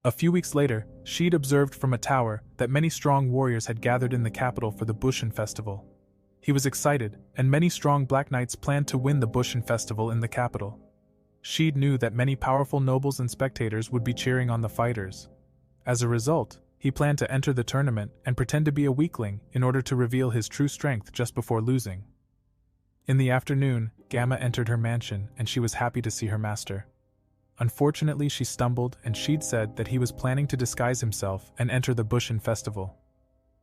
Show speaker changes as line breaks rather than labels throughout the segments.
A few weeks later, she'd observed from a tower that many strong warriors had gathered in the capital for the Bushin festival. He was excited, and many strong Black Knights planned to win the Bushin festival in the capital. She'd knew that many powerful nobles and spectators would be cheering on the fighters. As a result, he planned to enter the tournament and pretend to be a weakling in order to reveal his true strength just before losing. In the afternoon, Gamma entered her mansion and she was happy to see her master. Unfortunately, she stumbled and she'd said that he was planning to disguise himself and enter the Bushin festival.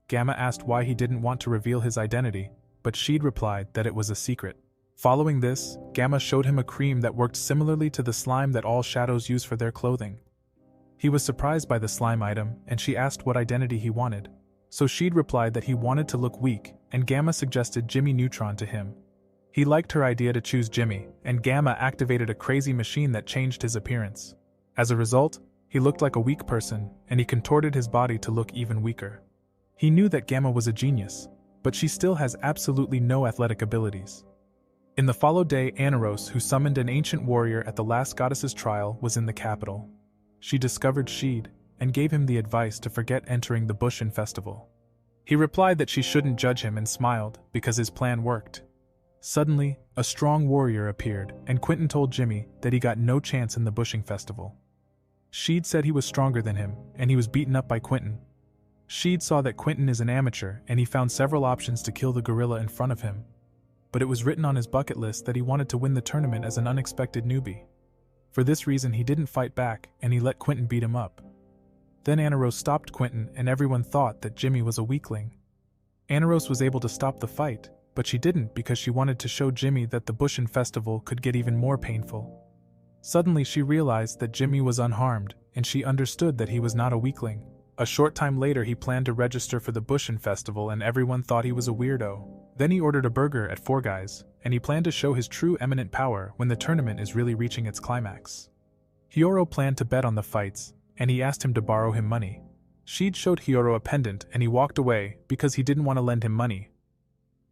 Gamma asked why he didn't want to reveal his identity, but she'd replied that it was a secret. Following this, Gamma showed him a cream that worked similarly to the slime that all shadows use for their clothing. He was surprised by the slime item and she asked what identity he wanted. So she'd replied that he wanted to look weak, and Gamma suggested Jimmy Neutron to him. He liked her idea to choose Jimmy, and Gamma activated a crazy machine that changed his appearance. As a result, he looked like a weak person, and he contorted his body to look even weaker. He knew that Gamma was a genius, but she still has absolutely no athletic abilities. In the followed day, Anaros, who summoned an ancient warrior at the last goddess's trial, was in the capital. She discovered Sheed, and gave him the advice to forget entering the Bushin festival. He replied that she shouldn't judge him and smiled, because his plan worked. Suddenly, a strong warrior appeared, and Quentin told Jimmy that he got no chance in the Bushin festival. Sheed said he was stronger than him, and he was beaten up by Quentin. Sheed saw that Quentin is an amateur, and he found several options to kill the gorilla in front of him. But it was written on his bucket list that he wanted to win the tournament as an unexpected newbie. For this reason, he didn't fight back, and he let Quentin beat him up. Then Anaros stopped Quentin, and everyone thought that Jimmy was a weakling. Anaros was able to stop the fight, but she didn't because she wanted to show Jimmy that the Bushin festival could get even more painful. Suddenly she realized that Jimmy was unharmed, and she understood that he was not a weakling. A short time later he planned to register for the Bushin festival and everyone thought he was a weirdo. Then he ordered a burger at Four Guys, and he planned to show his true eminent power when the tournament is really reaching its climax. Hiyoro planned to bet on the fights, and he asked him to borrow him money. Sheed showed Hiyoro a pendant and he walked away because he didn't want to lend him money.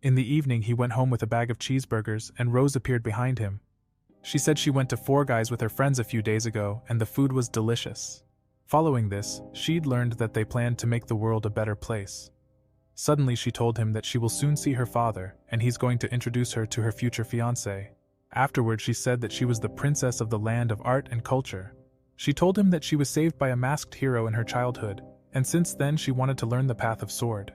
In the evening he went home with a bag of cheeseburgers and Rose appeared behind him. She said she went to Four Guys with her friends a few days ago and the food was delicious. Following this, Sheed learned that they planned to make the world a better place. Suddenly she told him that she will soon see her father and he's going to introduce her to her future fiancé. Afterward she said that she was the princess of the land of art and culture. She told him that she was saved by a masked hero in her childhood, and since then she wanted to learn the path of sword.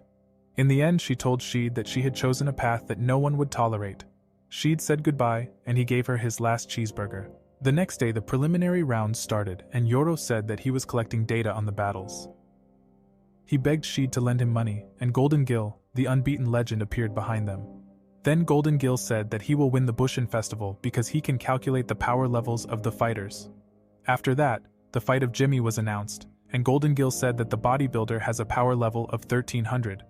In the end she told Sheed that she had chosen a path that no one would tolerate. Sheed said goodbye, and he gave her his last cheeseburger. The next day the preliminary rounds started, and Yoro said that he was collecting data on the battles. He begged Sheed to lend him money, and Golden Gill, the unbeaten legend, appeared behind them. Then Golden Gill said that he will win the Bushin festival because he can calculate the power levels of the fighters. After that, the fight of Jimmy was announced, and Golden Gill said that the bodybuilder has a power level of 1300.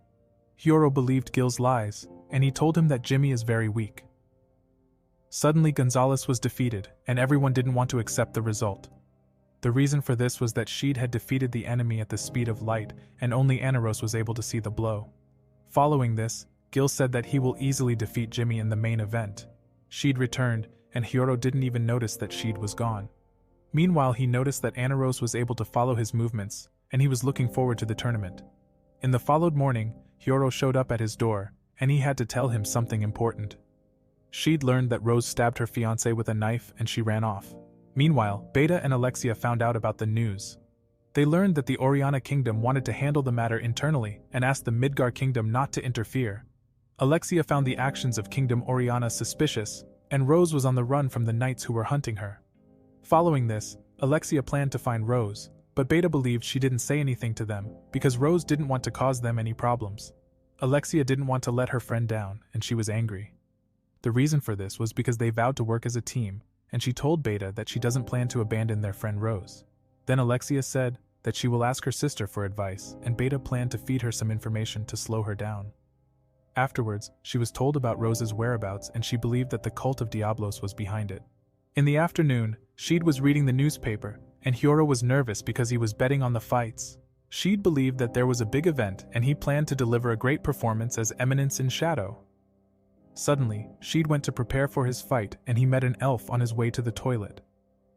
Hiyoro believed Gill's lies, and he told him that Jimmy is very weak. Suddenly Gonzalez was defeated, and everyone didn't want to accept the result. The reason for this was that Sheed had defeated the enemy at the speed of light, and only Anaros was able to see the blow. Following this, Gill said that he will easily defeat Jimmy in the main event. Sheed returned, and Hiyoro didn't even notice that Sheed was gone. Meanwhile he noticed that Anaros was able to follow his movements, and he was looking forward to the tournament. In the followed morning, Hiyoro showed up at his door, and he had to tell him something important. Sheed learned that Rose stabbed her fiancé with a knife and she ran off. Meanwhile, Beta and Alexia found out about the news. They learned that the Oriana Kingdom wanted to handle the matter internally and asked the Midgar Kingdom not to interfere. Alexia found the actions of Kingdom Oriana suspicious, and Rose was on the run from the knights who were hunting her. Following this, Alexia planned to find Rose, but Beta believed she didn't say anything to them because Rose didn't want to cause them any problems. Alexia didn't want to let her friend down, and she was angry. The reason for this was because they vowed to work as a team, and she told Beta that she doesn't plan to abandon their friend Rose. Then Alexia said that she will ask her sister for advice, and Beta planned to feed her some information to slow her down. Afterwards, she was told about Rose's whereabouts and she believed that the cult of Diablos was behind it. In the afternoon, Sheed was reading the newspaper, and Hiyoro was nervous because he was betting on the fights. Sheed believed that there was a big event and he planned to deliver a great performance as Eminence in Shadow. Suddenly, Sheed went to prepare for his fight and he met an elf on his way to the toilet.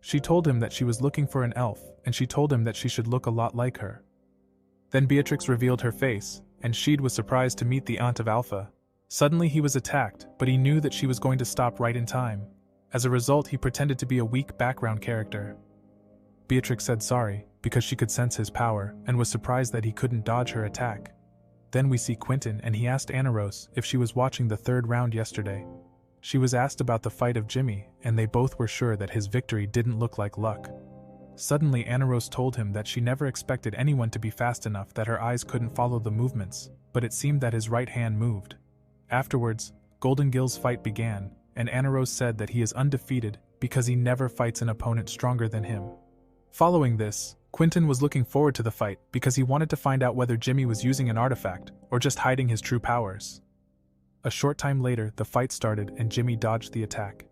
She told him that she was looking for an elf, and she told him that she should look a lot like her. Then Beatrix revealed her face, and Sheed was surprised to meet the aunt of Alpha. Suddenly he was attacked, but he knew that she was going to stop right in time. As a result, he pretended to be a weak background character. Beatrix said sorry, because she could sense his power, and was surprised that he couldn't dodge her attack. Then we see Quentin, and he asked Anaros if she was watching the third round yesterday. She was asked about the fight of Jimmy, and they both were sure that his victory didn't look like luck. Suddenly Anaros told him that she never expected anyone to be fast enough that her eyes couldn't follow the movements, but it seemed that his right hand moved. Afterwards, Golden Gill's fight began, and Anaros said that he is undefeated because he never fights an opponent stronger than him. Following this, Quentin was looking forward to the fight because he wanted to find out whether Jimmy was using an artifact or just hiding his true powers. A short time later, the fight started and Jimmy dodged the attack.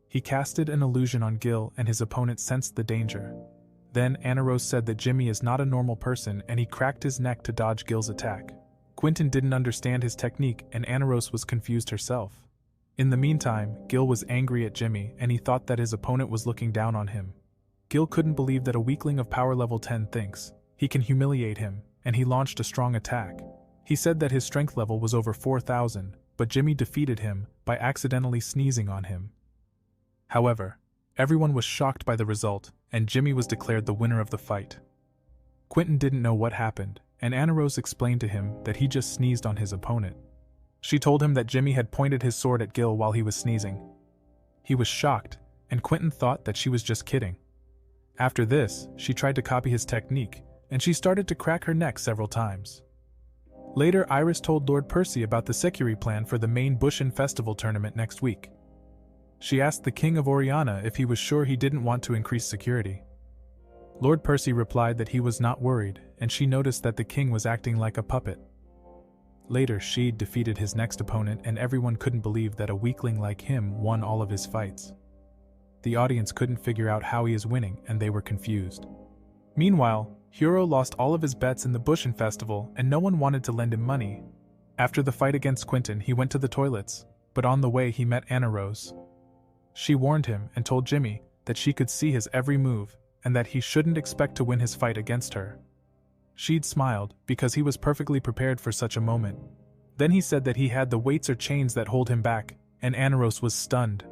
He casted an illusion on Gill and his opponent sensed the danger. Then Anaros said that Jimmy is not a normal person and he cracked his neck to dodge Gill's attack. Quentin didn't understand his technique and Anaros was confused herself. In the meantime, Gill was angry at Jimmy and he thought that his opponent was looking down on him. Gill couldn't believe that a weakling of power level 10 thinks he can humiliate him, and he launched a strong attack. He said that his strength level was over 4,000, but Jimmy defeated him by accidentally sneezing on him. However, everyone was shocked by the result, and Jimmy was declared the winner of the fight. Quentin didn't know what happened, and Anaros explained to him that he just sneezed on his opponent. She told him that Jimmy had pointed his sword at Gill while he was sneezing. He was shocked, and Quentin thought that she was just kidding. After this, she tried to copy his technique, and she started to crack her neck several times. Later, Iris told Lord Percy about the security plan for the main Bushin Festival tournament next week. She asked the King of Oriana if he was sure he didn't want to increase security. Lord Percy replied that he was not worried, and she noticed that the king was acting like a puppet. Later, Sheed defeated his next opponent and everyone couldn't believe that a weakling like him won all of his fights. The audience couldn't figure out how he is winning and they were confused. Meanwhile, Hiro lost all of his bets in the Bushin Festival and no one wanted to lend him money. After the fight against Quentin, he went to the toilets, but on the way he met Anaros. She warned him and told Jimmy that she could see his every move and that he shouldn't expect to win his fight against her. Sheed smiled because he was perfectly prepared for such a moment. Then he said that he had the weights or chains that hold him back, and Anaros was stunned.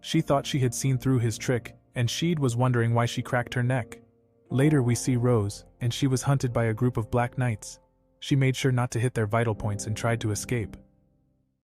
She thought she had seen through his trick, and Sheed was wondering why she cracked her neck. Later we see Rose, and she was hunted by a group of Black Knights. She made sure not to hit their vital points and tried to escape.